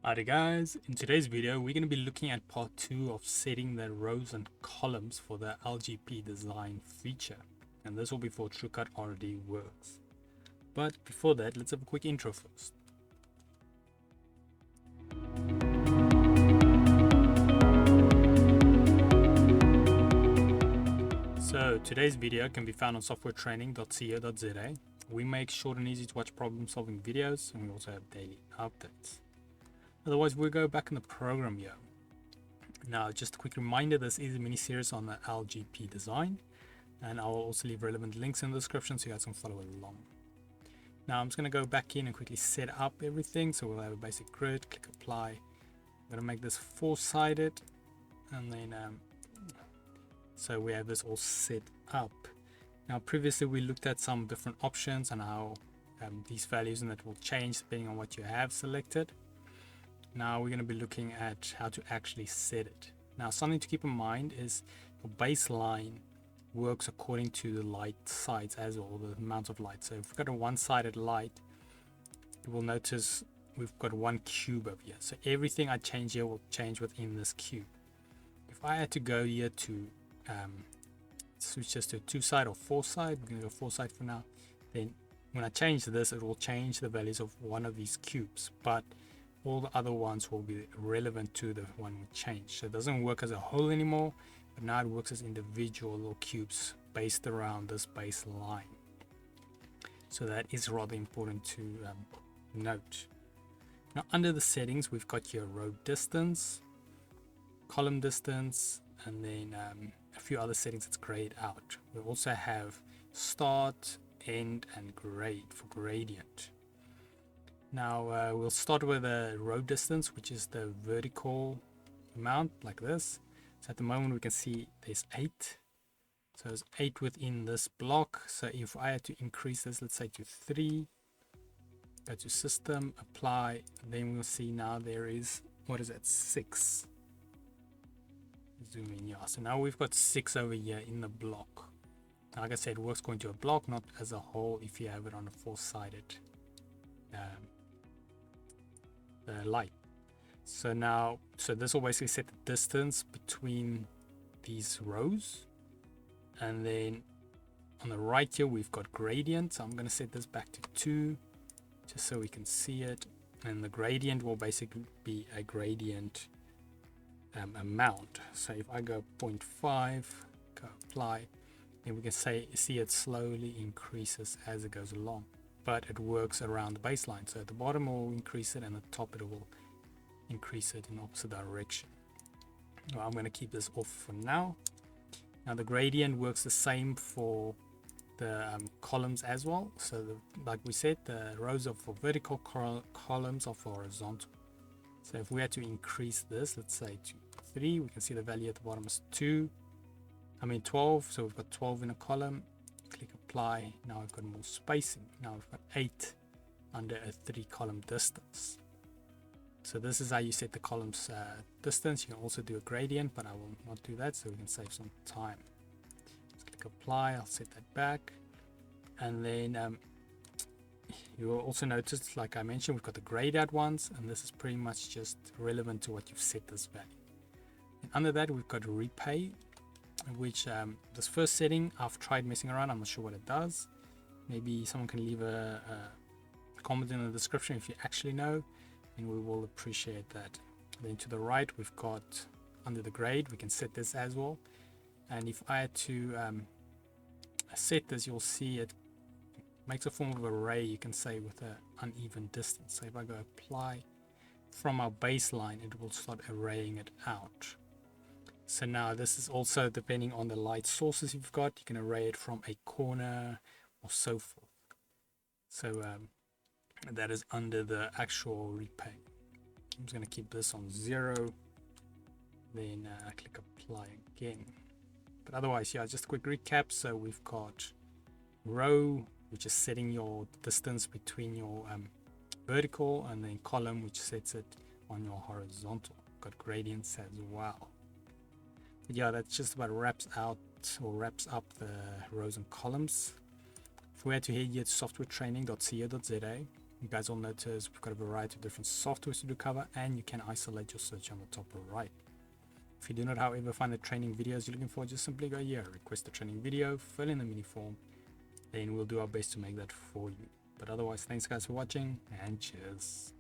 Alright guys, in today's video we're going to be looking at part 2 of setting the rows and columns for the LGP design feature, and this will be for TruCUT RDWorks. But before that, let's have a quick intro first. So today's video can be found on softwaretraining.co.za. We make short and easy to watch problem solving videos, and we also have daily updates. Otherwise, we'll go back in the program here. Now, just a quick reminder, this is a mini series on the LGP design, and I'll also leave relevant links in the description so you guys can follow along. Now, I'm just going to go back in and quickly set up everything. So we'll have a basic grid, click apply. I'm going to make this four-sided, and then so we have this all set up. Now, previously we looked at some different options and how these values and that will change depending on what you have selected. Now we're going to be looking at how to actually set it. Now, something to keep in mind is your baseline works according to the light sides as well, the amount of light. So if we've got a one-sided light, you will notice we've got one cube over here. So everything I change here will change within this cube. If I had to go here to switch this to two-side or four-side, we're going to go four-side for now. Then when I change this, it will change the values of one of these cubes, but all the other ones will be relevant to the one we changed. So it doesn't work as a whole anymore, but now it works as individual little cubes based around this baseline. So that is rather important to note. Now, under the settings, we've got your row distance, column distance, and then a few other settings that's grayed out. We also have start, end, and grade for gradient. Now we'll start with a row distance, which is the vertical amount, like this. So at the moment we can see there's 8. So there's 8 within this block. So if I had to increase this, let's say to 3, go to system, apply, then we'll see now there is, what is that, 6. Zoom in here. So now we've got 6 over here in the block. Like I said, it works going to a block, not as a whole if you have it on a four-sided light. So now, this will basically set the distance between these rows, and then on the right here we've got gradient. So I'm going to set this back to 2 just so we can see it, and the gradient will basically be a gradient amount. So if I go 0.5, go apply, then we can see it slowly increases as it goes along, but it works around the baseline. So at the bottom it will increase it, and at the top it will increase it in opposite direction. Well, I'm going to keep this off for now. Now the gradient works the same for the columns as well. So like we said, the rows are for vertical, columns are for horizontal. So if we had to increase this, let's say to 3, we can see the value at the bottom is 12. So we've got 12 in a column. Click apply. Now I've got more spacing. Now we've got 8 under a 3-column distance. So this is how you set the columns distance. You can also do a gradient, but I will not do that so we can save some time. Let's click apply. I'll set that back, and then you will also notice, like I mentioned, we've got the grayed out ones, and this is pretty much just relevant to what you've set this value. And under that we've got repay, which this first setting I've tried messing around. I'm not sure what it does. Maybe someone can leave a comment in the description if you actually know, and we will appreciate that. Then to the right we've got under the grade, we can set this as well, and if I had to set this, you'll see it makes a form of array, you can say, with an uneven distance. So if I go apply, from our baseline it will start arraying it out. So now this is also depending on the light sources you've got. You can array it from a corner or so forth. So that is under the actual repay. I'm just going to keep this on 0, then click apply again. But otherwise, yeah, just a quick recap. So we've got row, which is setting your distance between your vertical, and then column, which sets it on your horizontal. Got gradients as well. But yeah, that's just about wraps up the rows and columns. If we had to head here to softwaretraining.co.za, you guys all notice we've got a variety of different softwares to do cover, and you can isolate your search on the top right. If you do not, however, find the training videos you're looking for, just simply go here, request a training video, fill in the mini form, then we'll do our best to make that for you. But otherwise, thanks guys for watching, and cheers.